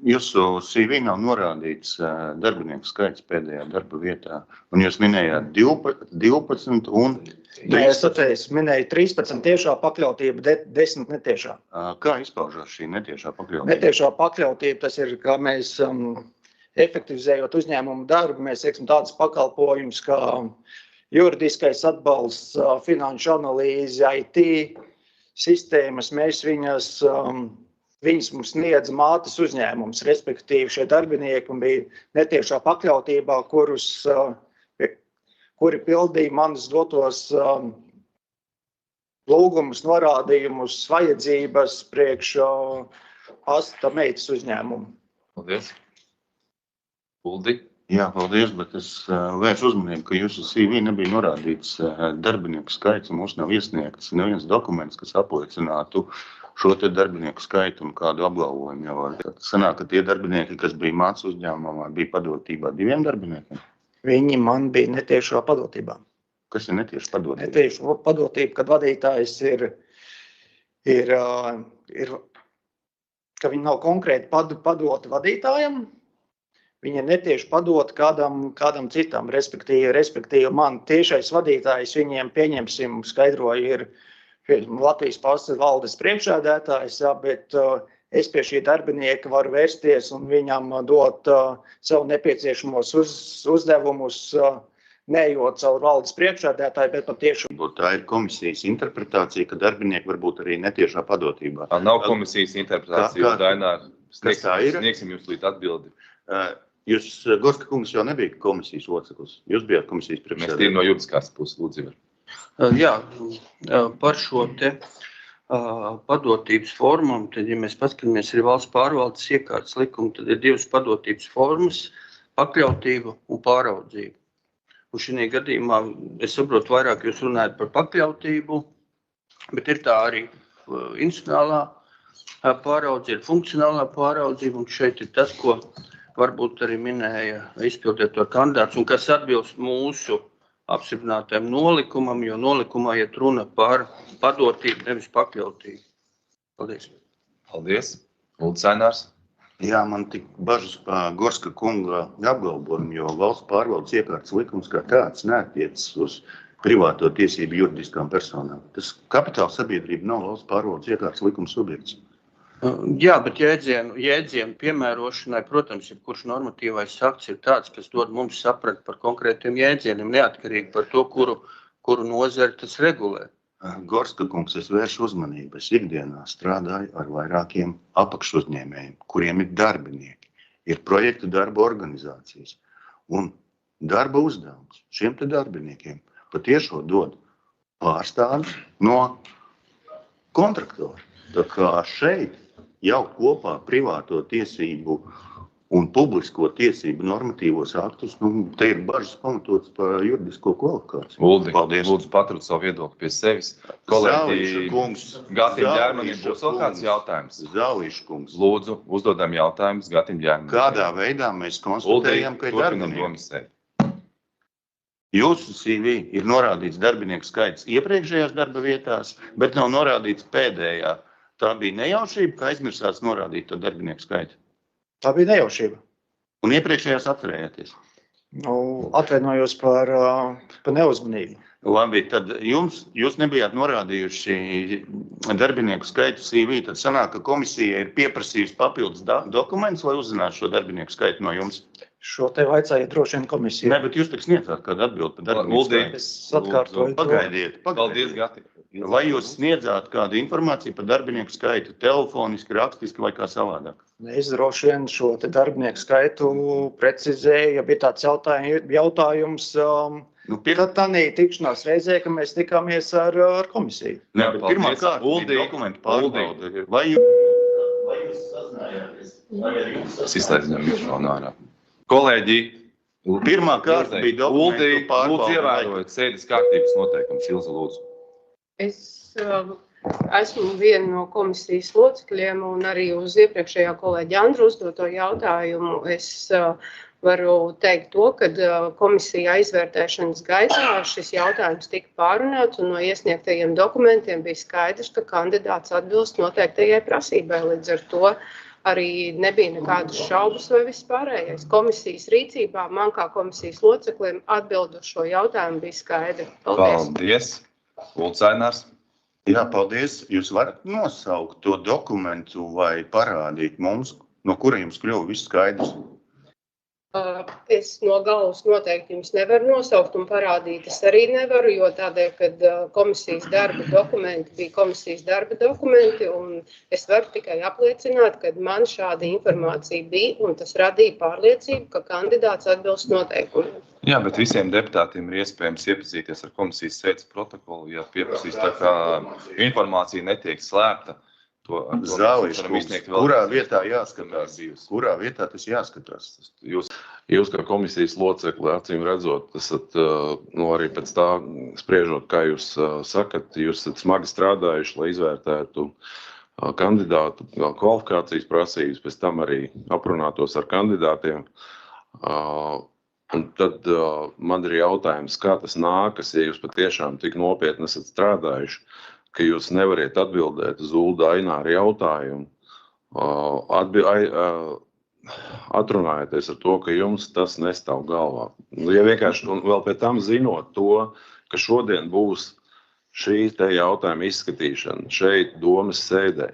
Jūsu CV nav norādīts darbinieku skaits pēdējā darba vietā, un jūs minējāt 12 un 13. Es minēju 13 tiešā pakļautība, 10 netiešā. Kā izpaužās šī netiešā pakļautība? Netiešā pakļautība, tas ir, kā mēs efektivizējot uzņēmumu darbu, mēs teiksim tādas pakalpojumus kā juridiskais atbalsts, finanšu analīze, IT sistēmas, mēs viņas mums sniedz mātes uzņēmums, respektīvi šie darbinieki bija netiešā pakļautībā, kuri pildīja manas dotos lūgumus, norādījumus, vajadzības priekš asta meitas uzņēmumu. Paldies. Uldi? Jā, paldies, bet es vēršu uzmanību, ka jūsu CV nebija norādīts darbinieku skaits, un mums nav iesniegts neviens dokuments, kas apliecinātu šo te darbinieku skaitu un kādu apgalvojumu jau var. Sanāk, ka tie darbinieki, kas bija mācas uzņēmumā, bija padotībā 2 darbiniekiem? Viņi man bija netiešā padotībā. Kas ir netieši padotība? Netieši padotība, kad vadītājs ir ka viņi nav konkrēti padoti vadītājam, viņi ir netieši padoti kādam citam, respektīvi man tiešais vadītājs viņiem pieņemsim skaidroju ir Latvijas pasaules valdes priekšsēdētājs, bet es pie šī darbinieka varu vērsties un viņam dot savu nepieciešamos uzdevumus, neejot caur valdes priekšsēdētāju, bet patiešām. Tā ir komisijas interpretācija, ka darbinieki var būt arī netiešā padotībā. Nav komisijas interpretācija, Dainār. Sniegsim jums līdz atbildi. Jūs, Gorska kungs, jau nebija komisijas loceklis. Jūs bijāt komisijas priekšsēdētājs. Mēs tīri no juridiskās puses, lūdzu. Jā, par šo te padotības formām, tad, ja mēs paskatāmies arī valsts pārvaldes iekārtas likumu, tad ir 2 padotības formas - pakļautība un pāraudzība. Un šī gadījumā es saprotu vairāk, jūs runājat par pakļautību, bet ir tā arī institucionālā pāraudzība, funkcionālā pāraudzība, un šeit ir tas, ko varbūt arī minēja izpildīt ar kandidāts, un kas atbilst mūsu apstiprinātajam nolikumam, jo nolikumā iet runa par padotību, nevis pakļautību. Paldies. Paldies. Ulds Sainārs. Jā, man tik bažas par Gorska kunga apgalvojumu, jo valsts pārvaldes iekārtas likums kā tāds neatiecas uz privāto tiesību juridiskām personām. Tas kapitāla sabiedrība nav valsts pārvaldes iekārtas likuma subjekts. Jā, bet jēdzienu piemērošanai, protams, jebkurš normatīvais akts ir tāds, kas dod mums saprat par konkrētiem jēdzieniem, neatkarīgi par to, kuru nozari tas regulē. Gorska kungs, es vēršu uzmanību. Es ikdienā strādāju ar vairākiem apakšuzņēmējiem, kuriem ir darbinieki, ir projektu darba organizācijas. Un darba uzdevums šiem te darbiniekiem patiešo dod pārstāvis no kontraktora. Tā kā šeit jau kopā privāto tiesību un publisko tiesību normatīvos aktus, te ir bažas pamatotas par juridisko kvalifikāciju. Uldi, Paldies. Lūdzu paturēt savu viedokli pie sevis. Kolēģi Gatim Ģermanim būs vēl kāds jautājums. Zālīša kungs. Lūdzu, uzdodam jautājumus Gatim Ģermanim. Kādā veidā mēs konstatējam, ka ir darbinieki? Jūsu CV ir norādīts darbinieku skaits iepriekšējās darba vietās, bet nav norādīts pēdējā. Tā bija nejaušība, ka aizmirsāts norādīt to darbinieku skaitu? Tā bija nejaušība. Un iepriekšējās atcerējāties? Atvainojos par neuzmanību. Labi, tad jūs nebijāt norādījuši darbinieku skaitu CV, tad sanāk, ka komisija ir pieprasījusi papildus dokumentus, lai uzzinātu šo darbinieku skaitu no jums? Šo te vajadzēja droši vien komisiju. Ne, bet jūs tik sniedzāt kādu atbildi par darbinieku skaitu. Es atkārtoju. Pagaidiet. Paldies, Gati. Vai jūs sniedzāt kādu informāciju par darbinieku skaitu telefoniski, rakstiski vai kā savādāk? Es droši vien šo te darbinieku skaitu precizēju, ja bija tāds jautājums, tad tādā tikšanās reizē, ka mēs tikāmies ar komisiju. Nē, bet pirmā kārta bija dokumentu pārbaude. Vai jūs sazinājāties? Es izslēdzu mikrofonu ārā. Kolēģi, pirmā kārta bija dokumentu pārbaude. Lūdzu ievērojot sēdes kārtības noteikumus. Ilza, lūdzu. Es esmu viena no komisijas locekļiem un arī uz iepriekšējā kolēģa Andru uzdoto jautājumu. Es varu teikt to, ka komisija izvērtēšanas gaitā šis jautājums tika pārunāts un no iesniegtajiem dokumentiem bija skaidrs, ka kandidāts atbilst noteiktajai prasībai. Līdz ar to arī nebija nekādas šaubas vai vispārējais. Komisijas rīcībā, man kā komisijas loceklim atbild uz šo jautājumu bija skaidra. Paldies. Ulcainārs. Jā, paldies. Jūs varat nosaukt to dokumentu vai parādīt mums, no kura jums kļuva viss skaidrs? Es no galvas noteikti jums nevaru nosaukt un parādīt. Es arī nevaru, jo tādēļ, kad komisijas darba dokumenti bija komisijas darba dokumenti, un es varu tikai apliecināt, ka man šāda informācija bija, un tas radīja pārliecību, ka kandidāts atbilst noteikumiem. Jā, bet visiem deputātiem ir iespējams iepazīties ar komisijas sēdes protokolu, ja pieprasīs tā kā informācija netiek slēpta. Zālīšu, kurā vietā jāskatās? Kurā vietā tas jāskatās? Jūs kā komisijas locekli, acīm redzot, esat arī pēc tā spriežot, kā jūs sakat, jūs esat smagi strādājuši, lai izvērtētu kandidātu kvalifikācijas prasības, pēc tam arī aprunātos ar kandidātiem. Un tad man ir jautājums, kā tas nākas, ja jūs patiešām tik nopietni esat strādājuši, ka jūs nevariet atbildēt uz Ulda Aināra jautājumu, atrunājieties ar to, ka jums tas nestāv galvā. Ja vienkārši, un vēl pēc tam zinot to, ka šodien būs šī te jautājuma izskatīšana šeit domas sēdē,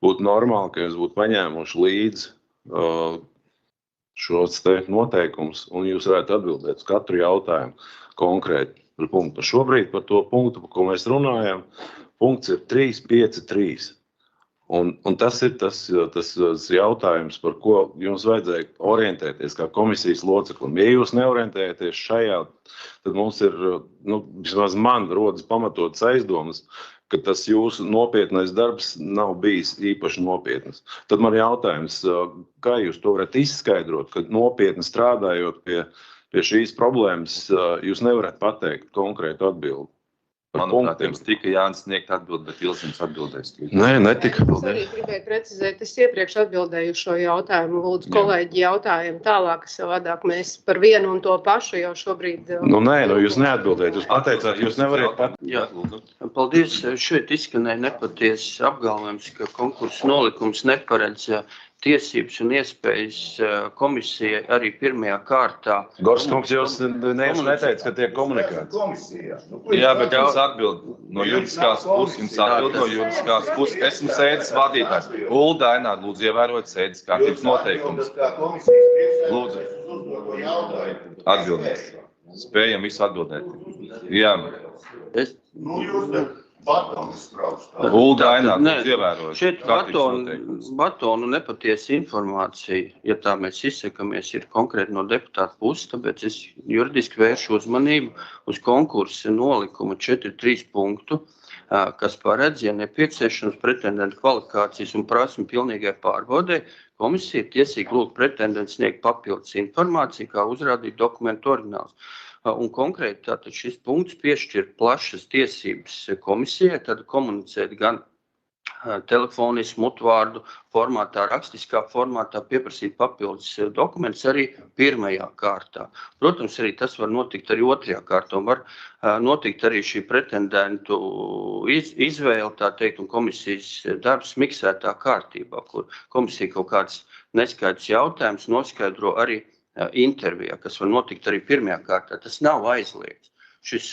būtu normāli, ka jūs būtu paņēmuši līdzi šos te noteikumus, un jūs varētu atbildēt uz katru jautājumu konkrēti par punktu. Šobrīd par to punktu, par ko mēs runājam, punkts ir 353. Un tas ir tas jautājums, par ko jums vajadzēja orientēties kā komisijas loceklim. Ja jūs neorientējaties šajā, tad mums ir, vismaz man rodas pamatotas aizdomas, ka tas jūsu nopietnais darbs nav bijis īpaši nopietnas. Tad man jautājums, kā jūs to varat izskaidrot, ka nopietni strādājot pie šīs problēmas, jūs nevarat pateikt konkrētu atbildi? Manuprāt, jums tika Jānis sniegt atbildi, bet Ilziņš atbildēs. Nē, netika. Es arī gribēju precizēt, es iepriekš atbildēju šo jautājumu, lūdzu kolēģi jautājumu tālāk, savādāk mēs par vienu un to pašu jau šobrīd... Nē, jūs neatbildējat, jūs pateicāt, jūs nevariet pateikt. Jā, paldies. Šeit izskanēja nepatiesas apgalvojums, ka konkursu nolikums neparedz tiesības un iespējas komisijai arī pirmajā kārtā. Gorskungs, jūs neteica, ka tiek komunikācija. Jā, bet jums atbild no juridiskās puses, Esmu sēdes vadītājs. Ulda Aināra, lūdzu, ievērot sēdes kārtības noteikumus. Lūdzu, atbildēt. Spējam visu atbildēt. Jā. Ulda Aināra, lūdzu, ievērot. Šeit batonu nepatiesa informācija, ja tā mēs izsakamies, ir konkrēti no deputāta puses, tāpēc es juridiski vēršu uzmanību uz konkursa nolikumu 4.3 punktu, kas paredz, ja nepieciešams pretendentu kvalifikācijas un prasmi pilnīgai pārbaudē, komisija ir tiesīga lūgt pretendentu sniegt papildus informāciju, kā uzrādīt dokumentu oriģināls. Un konkrēti tātad šis punkts piešķir plašas tiesības komisijai, tad komunicēt gan telefoniski, mutvārdu formātā, rakstiskā formātā, pieprasīt papildus dokumentus arī pirmajā kārtā. Protams, arī tas var notikt arī otrajā kārtā, un var notikt arī šī pretendentu izvēle, tā teikt, un komisijas darbs miksētā kārtībā, kur komisija kaut kāds neskaidrs jautājums noskaidro arī intervijā, kas var notikt arī pirmajā kārtā. Tas nav aizliegts. Šis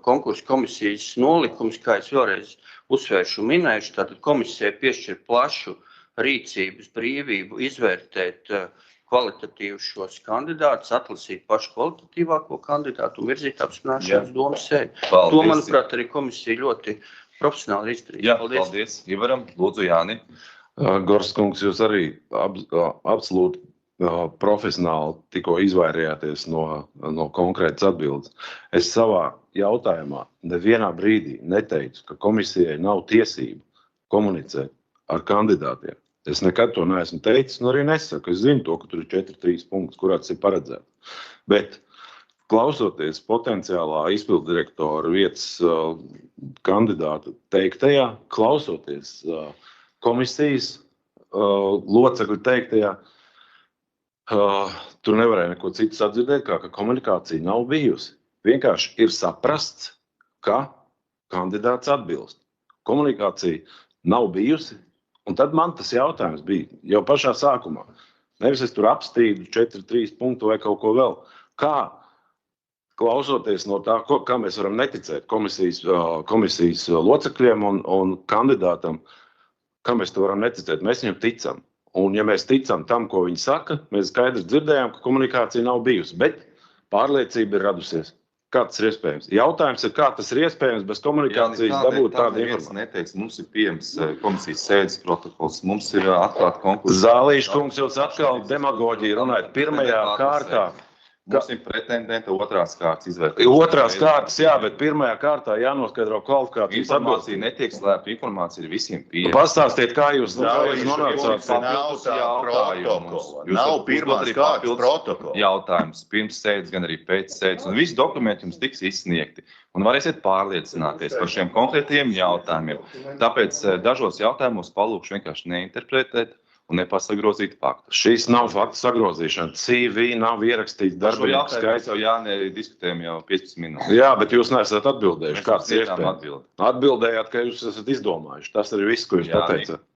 konkursu komisijas nolikums, kā es vēlreiz uzsvēršu un minēšu, tātad komisijai piešķir plašu rīcības brīvību izvērtēt kvalitatīvus šos kandidātus, atlasīt pašu kvalitatīvāko kandidātu un virzīt apspriešanas domas sēdi. To, manuprāt, arī komisija ļoti profesionāli izdarīja. Jā, paldies. Ivaram, lūdzu, Jāni. Gorskungs, jūs arī absolūti profesionāli tikko izvairījāties no konkrētas atbildes. Es savā jautājumā nevienā brīdī neteicu, ka komisijai nav tiesību komunicēt ar kandidātiem. Es nekad to neesmu teicis, un arī nesaku. Es zinu to, ka tur ir 4.3 punkts, kurā tas ir paredzēts. Bet klausoties potenciālā izpilddirektora vietas kandidāta teiktajā, klausoties komisijas locekļu teiktajā, tur nevarēja neko citu sadzirdēt, kā ka komunikācija nav bijusi. Vienkārši ir saprasts, ka kandidāts atbilst. Komunikācija nav bijusi, Un tad man tas jautājums bija jau pašā sākumā. Nevis es tur apstīdu 4-3 punktu vai kaut ko vēl. Kā, klausoties no tā, kā mēs varam neticēt komisijas locekļiem un kandidātam, kā mēs to varam neticēt, mēs viņam ticam. Un ja mēs ticam tam, ko viņi saka, mēs skaidri dzirdējām, ka komunikācija nav bijusi, bet pārliecība ir radusies. Kā tas ir iespējams? Jautājums ir, kā tas ir iespējams bez komunikācijas dabūt tādu informāciju. Neteiks, mums ir pieejams komisijas sēdes protokols, mums ir atklāta konkursa. Zālīša kungs, jūs atkal demagoģiju runājat pirmajā kārtā. Mums ir pretendenta otrās kārtas izvērtēšanas. Otrās kārtas, jā, bet pirmajā kārtā jānoskaidro kvalifikācijas Informācija netiek slēpta, informācija ir visiem pieejama. Pastāstiet, kā jūs nonācāt. Nav tā protokola. Nav pirmās kārtas protokola. Jautājums pirms sēdes, gan arī pēc sēdes, un visi dokumenti jums tiks izsniegti. Un varēsiet pārliecināties par šiem konkrētiem jautājumiem. Tāpēc dažos jautājumos palūkšu vienkārši neinterpretēt un nepasagrozīt faktus. Šis nav faktu sagrozīšana. CV nav ierakstīts darbinieku skaits. Jā, diskutējam jau 15 minūtes. Jā, bet jūs neesat atbildējuši. Kāds ir iespējams? Atbildējāt, ka jūs esat izdomājuši. Tas arī viss, ko jūs pateicāt.